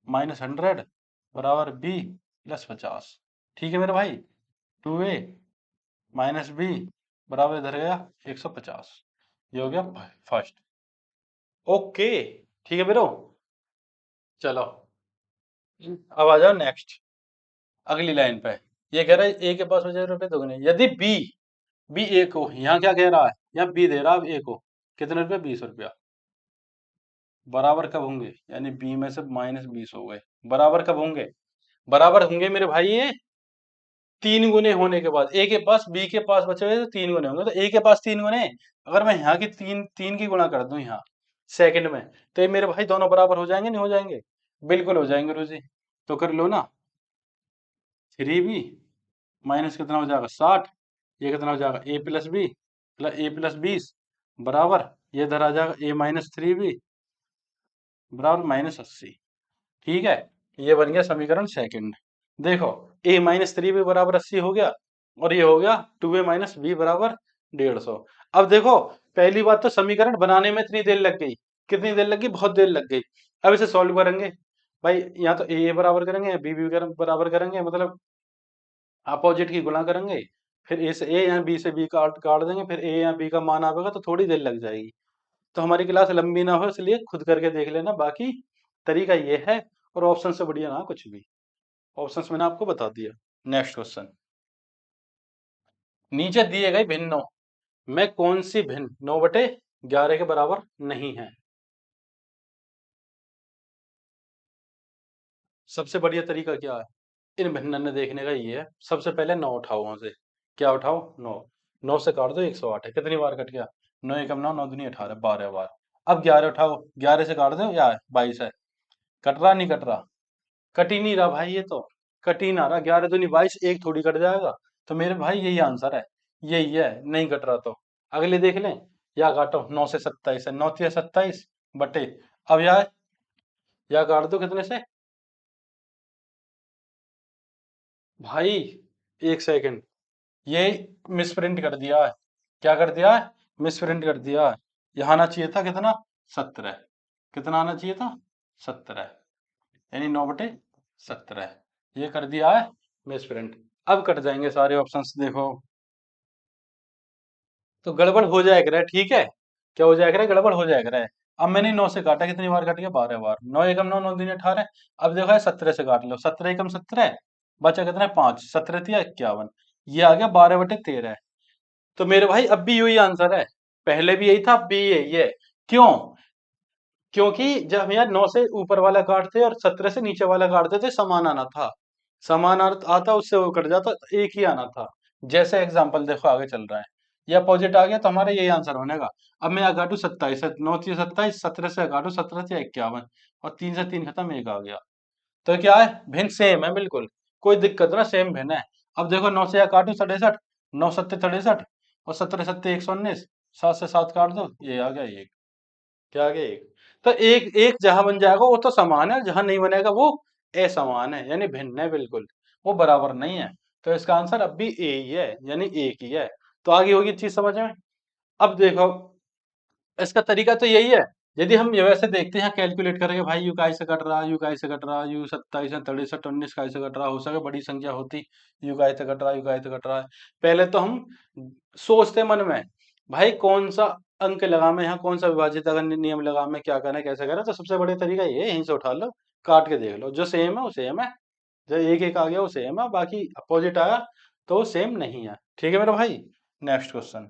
A: माइनस 100 बराबर b प्लस 50। ठीक है मेरे भाई, 2a माइनस बी बराबर इधर गया 150, ये हो गया फर्स्ट। ओके, ठीक है मेरे, चलो अब आ जाओ नेक्स्ट, अगली लाइन पे। ये कह रहा है ए के पास बचे रुपए दोगुने, यदि बी बी ए को, यहाँ क्या कह रहा है, यहाँ बी दे रहा है ए को कितने रुपए, 20 रुपया। बराबर कब होंगे, यानी बी में से -20 हो गए, बराबर कब होंगे, बराबर होंगे मेरे भाई ये 3 गुने होने के बाद। ए के पास बी के पास बचे हुए तो 3 गुने होंगे, तो ए के पास 3 गुने, अगर मैं यहाँ की तीन तीन की गुणा कर दूं यहाँ सेकंड में, तो ये मेरे भाई दोनों बराबर हो जाएंगे, नहीं हो जाएंगे, बिल्कुल हो जाएंगे रोजी। तो कर लो ना, 3b माइनस कितना हो जाएगा 60, ये कितना हो जाएगा a plus B plus A plus 20 बराबर, ये इधर आ जाएगा a माइनस 3b बराबर -80। ठीक है, ये बन गया समीकरण सेकंड। देखो a माइनस 3b बराबर 80 हो गया, और ये हो गया 2a माइनस बी बराबर 150। अब देखो, पहली बात तो समीकरण बनाने में इतनी देर लग गई, कितनी देर लग गई, बहुत देर लग गई। अब इसे सॉल्व करेंगे भाई, या तो ए बराबर करेंगे या बी बी बराबर करेंगे, मतलब अपोजिट की गुणा करेंगे, फिर ए से ए या बी से बी काट काट देंगे, फिर ए या बी का मान आएगा तो थोड़ी देर लग जाएगी। तो हमारी क्लास लंबी ना हो इसलिए खुद करके देख लेना, बाकी तरीका ये है, और ऑप्शन से बढ़िया ना कुछ भी। ऑप्शंस मैंने आपको बता दिया। नेक्स्ट क्वेश्चन, नीचे दिए गए भिन्नों में कौन सी भिन्न 9/11 के बराबर नहीं है? सबसे बढ़िया तरीका क्या है इन भिन्न ने देखने का? ये है, सबसे पहले 9 उठाओ वहां से। क्या उठाओ? 9। 9 से काट दो, 108 है। कितनी बार कट गया? 9 एकम 9, 9 दूनी 18, 12 बार। अब 11 उठाओ, 11 से काट दो, या 22 है। कट रहा नहीं कट रहा? कट ही नहीं रहा भाई, ये तो कट ही ना रहा। 11 दूनी 22, एक थोड़ी कट जाएगा। तो मेरे भाई यही आंसर है, यही है, नहीं कट रहा तो अगले देख लें। या काटो, 9 से 27 है, 9 से 27 बटे, अब या काट दो कितने से भाई? एक सेकंड, ये मिसप्रिंट कर दिया है। क्या कर दिया है? मिसप्रिंट कर दिया है। यहाँ आना चाहिए था कितना? 17। कितना आना चाहिए था? 17, यानी 9/17। ये कर दिया है मिसप्रिंट। अब कट जाएंगे सारे ऑप्शंस, देखो तो गड़बड़ हो जाया करे, ठीक है? क्या हो जाया करे? गड़बड़ हो जाया करे। अब मैंने 9 से काटा, कितनी बार कट गया? 12 बार। 9 एकम 9, 9 दूनी 18। अब देखो है 17 से काट लो, 17 एकम 17, बचा कितना? 5, 17 तिया 51, ये आ गया 12/13। तो मेरे भाई अब भी यही आंसर है, पहले भी यही था, अब भी यही है। क्यों? क्योंकि जब हम यार 9 से ऊपर वाला काटते और 17 से नीचे वाला काटते थे, समान आना था। समान आता, उससे वो कट जाता, एक ही आना था। जैसे एग्जांपल देखो आगे चल रहा है, ये अपोजिट आ गया तो हमारा यही आंसर बनेगा। अब मैं काटू 27, 9 से 27, 17 से काटू 17 से 51, और 3 से 3 खत्म, एक आ गया। तो क्या है? भिन्न सेम है बिल्कुल, कोई दिक्कत ना, सेम भिन्न है। अब देखो 9 से काटू 67, 9 सत्ते 67, और 17 सत्ते 119, 7 से 7 काट दो, ये आ गया एक। क्या आ गया? एक। तो एक एक जहां बन जाएगा वो तो समान है, जहां नहीं बनेगा वो असमान है, यानी भिन्न है बिल्कुल, वो बराबर नहीं है। तो इसका आंसर अब भी ए ही है, यानी एक ही है। तो आगे होगी चीज समझ में। अब देखो इसका तरीका तो यही है। यदि हम ये वैसे देखते हैं कैलकुलेट करेंगे, भाई यू काय से कट रहा, यू काय से कट रहा, यू 27 है, 63 19 काय से कट रहा, हो सके बड़ी संख्या होती, यू काय से कट रहा, यू काय से कट रहा है। पहले तो हम सोचते मन में, भाई कौन सा अंक लगामे, यहाँ कौन सा विभाजित अगर नियम लगामे, क्या करना है, कैसे करना है। तो सबसे बढ़िया तरीका ये है, यहीं से उठा लो, काट के देख लो, जो सेम है वो सेम है। जो एक एक आ गया वो सेम है, बाकी अपोजिट आया तो वो सेम नहीं है। ठीक है मेरे भाई। नेक्स्ट क्वेश्चन,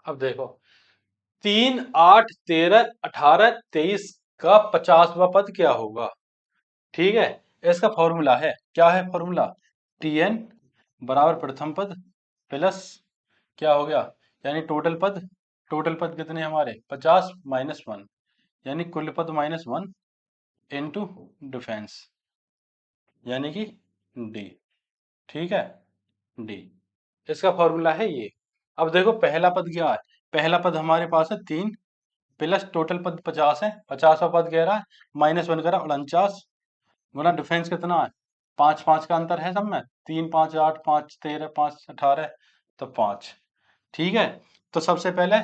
A: अब देखो 3 8 13 18 23 का 50वां पद क्या होगा? ठीक है, इसका फॉर्मूला है, क्या है फॉर्मूला? Tn बराबर प्रथम पद प्लस, क्या हो गया, यानी टोटल पद। टोटल पद कितने हमारे? 50 माइनस 1, यानी कुल पद माइनस 1 इंटू डिफेंस, यानी कि डी। ठीक है, डी, इसका फॉर्मूला है ये। अब देखो पहला पद क्या है? पहला पद हमारे पास है 3 प्लस टोटल पद 50 है, 50वां पद कह रहा है, माइनस 1 करा 49, गुना डिफरेंस कितना है? 5 5 का अंतर है सब में, 3 5 8, 5 13, 5 18, तो 5। ठीक है, तो सबसे पहले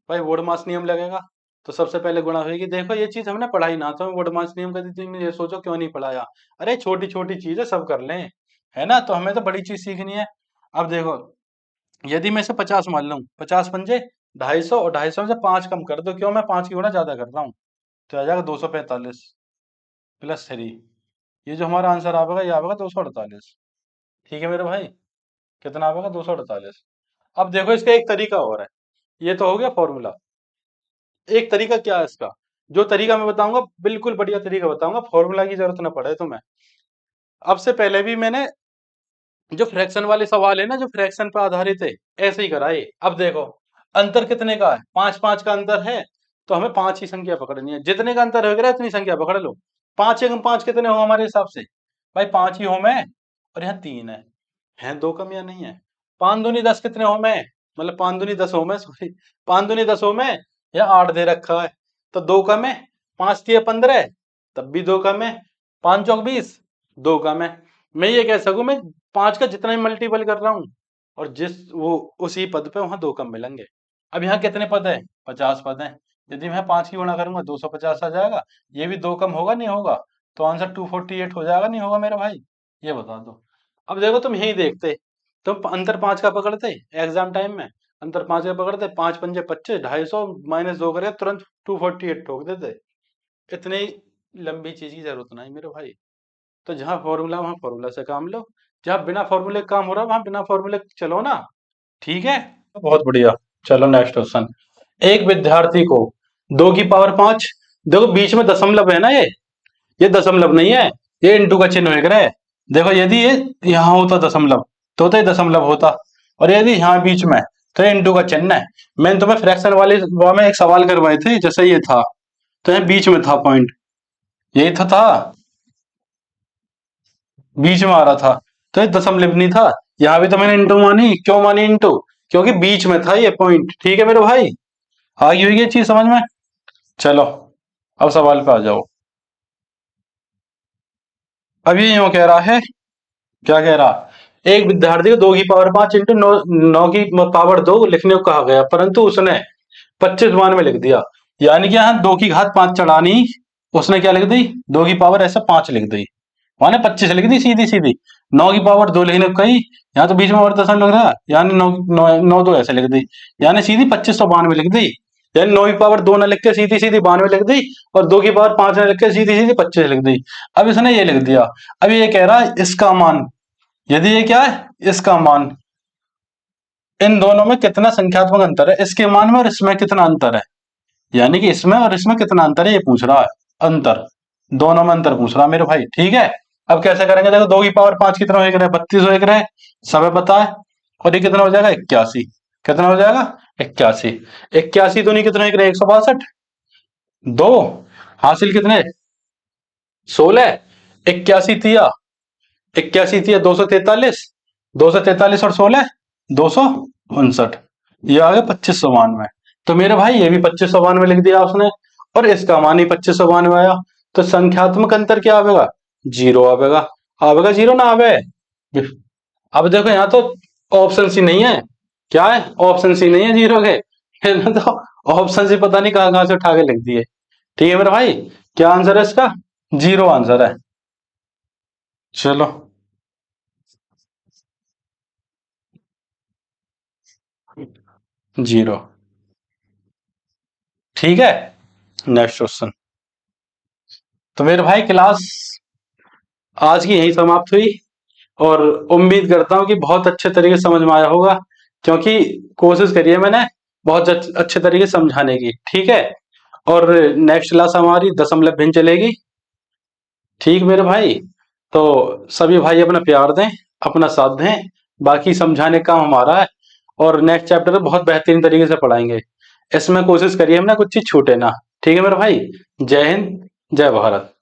A: भाई वोडमास नियम लगेगा, तो सबसे पहले गुणा होगी। देखो ये चीज हमने पढ़ाई ना, तो वोडमास नियम का तुम ये सोचो क्यों नहीं पढ़ाया। अरे छोटी छोटी चीजें सब कर लें, है ना, तो हमें तो बड़ी चीज सीखनी है। अब देखो यदि मैं इसे 50 मान लूं, 50 पंजे 250, और 250 में से 5 कम कर दो, क्यों? मैं 5 की गुणा ज्यादा कर रहा हूँ, तो आ जाएगा 245 प्लस 3। ये जो हमारा आंसर आएगा ये आएगा 248। ठीक है मेरे भाई, कितना आएगा? 248। अब देखो इसका एक तरीका और है, ये तो हो गया फॉर्मूला। एक तरीका क्या है इसका? जो तरीका मैं बताऊंगा बिल्कुल बढ़िया तरीका बताऊंगा, फॉर्मूला की जरूरत ना पड़े तुम्हें। अब से पहले भी मैंने जो फ्रैक्शन वाले सवाल है ना, जो फ्रैक्शन पर आधारित है, ऐसे ही कराए। अब देखो अंतर कितने का है? 5 5 का अंतर है, तो हमें 5 ही संख्या पकड़नी है। जितने का अंतर हो गया इतनी संख्या पकड़ लो। 5 एकम 5 कितने हो हमारे हिसाब से? भाई 5 ही हो में, और यहाँ 3 है 2 कम या नहीं है? 5 दूनी 10 कितने हो में? मतलब 5 दूनी 10 हो में, सॉरी, 5 दूनी 10 हो में, या 8 दे रखा है, तो 2 कम है। 5 तिया 15, तब भी 2 कम है। 5 चौक 20, 2 कम है। मैं ये कह सकूं, मैं 5 का जितना ही मल्टीपल कर रहा हूं, और जिस वो उसी पद पे वहां 2 कम मिलेंगे। अब यहाँ कितने पद है? 50 पद है, यदि मैं 5 की गुणा करूंगा 250 आ जाएगा। ये भी 2 कम होगा नहीं होगा? तो आंसर 248 हो जाएगा नहीं होगा मेरे भाई? ये बता दो। अब देखो तुम यही देखते, तुम अंतर 5 का पकड़ते एग्जाम टाइम में, अंतर 5 का पकड़ते, 5 पंजे 25, 250 -2 करके तुरंत 248 ठोक देते। इतनी लंबी चीज की जरूरत नहीं मेरे भाई। तो जहाँ फॉर्मूला वहां फॉर्मूला से काम लो, जहाँ बिना फॉर्मूले का काम हो रहा है वहां बिना फॉर्मूले चलो ना। ठीक है, बहुत बढ़िया। चलो नेक्स्ट क्वेश्चन। एक विद्यार्थी को 2 की पावर 5, देखो बीच में दशमलव है ना, ये दशमलव नहीं है, ये इंटू का चिन्ह वगैरह है। देखो यदि ये यहाँ होता दशमलव तो ये दशमलव होता, और यदि यहाँ बीच में तो ये इंटू का चिन्ह है। मैंने तुम्हें फ्रैक्शन वाले वो में एक सवाल करवाए थे, जैसे ये था तो यहाँ बीच में था पॉइंट, यही था बीच में आ रहा था, तो ये दशमलव नहीं था। यहाँ भी तो मैंने इंटू मानी, क्यों मानी इंटू? क्योंकि बीच में था ये पॉइंट। ठीक है मेरे भाई, आ गई हुई ये चीज समझ में? चलो अब सवाल पे आ जाओ। अब ये यूं कह रहा है, क्या कह रहा? एक विद्यार्थी को 2 की पावर 5 इंटू 9 की पावर 2 लिखने को कहा गया, परंतु उसने 25 मान में लिख दिया। यानी कि यहाँ 2 की घात 5 चढ़ानी, उसने क्या लिख दी? 2 की पावर ऐसे 5 लिख दी, माने 25 लिख दी सीधी सीधी। 9 की पावर 2 लिखने को कही, यहाँ तो बीच में और दशमलव लग रहा, यानी 9 ऐसे लिख दी, यानी सीधी 2592 लिख दी। यानी 9 की पावर 2 ना लिख के सीधी सीधी 92 लिख दी, और 2 की पावर 5 ना लिख के सीधी सीधी 25 लिख दी। अब इसने ये लिख दिया। अब ये कह रहा है इसका मान, यदि ये क्या है, इसका मान, इन दोनों में कितना संख्यात्मक अंतर है, इसके मान में और इसमें कितना अंतर है, यानी कि इसमें और इसमें कितना अंतर है ये पूछ रहा है। अंतर, दोनों में अंतर पूछ रहा है मेरे भाई। ठीक है, अब कैसे करेंगे? देखो 2 की पावर 5 कितना हो रहा है? 32 हो रहा है, सब पता है। और ये कितना हो जाएगा? 81। कितना हो जाएगा? 81। 81 तो नहीं, कितना हो रहा है? 162। दो हासिल कितने? 16। 81 तिया 81 तिया 243, 243 और 16 259। ये आ गया 2592। तो मेरे भाई ये भी 2592 लिख दिया उसने, और इसका मान ही 2592 आया। तो संख्यात्मक अंतर क्या आवेगा? जीरो आवेगा। आवेगा जीरो ना आवे? अब देखो यहाँ तो ऑप्शन सी नहीं है, क्या है? ऑप्शन सी नहीं है जीरो के, इसमें तो ऑप्शन सी पता नहीं कहाँ कहाँ से उठा के लिख दिए। ठीक है मेरे भाई, क्या आंसर है इसका? जीरो आंसर है। चलो जीरो। ठीक है, नेक्स्ट क्वेश्चन। तो मेरे भाई क्लास आज की यही समाप्त हुई, और उम्मीद करता हूँ कि बहुत अच्छे तरीके से समझ में आया होगा, क्योंकि कोशिश करी है मैंने बहुत अच्छे तरीके से समझाने की। ठीक है, और नेक्स्ट क्लास हमारी दशमलव भिन्न चलेगी। ठीक मेरे भाई, तो सभी भाई अपना प्यार दें, अपना साथ दें, बाकी समझाने का काम हमारा है। और नेक्स्ट चैप्टर बहुत बेहतरीन तरीके से पढ़ाएंगे, इसमें कोशिश करिए हमने कुछ चीज छूटे ना। ठीक है मेरे भाई, जय हिंद, जय भारत।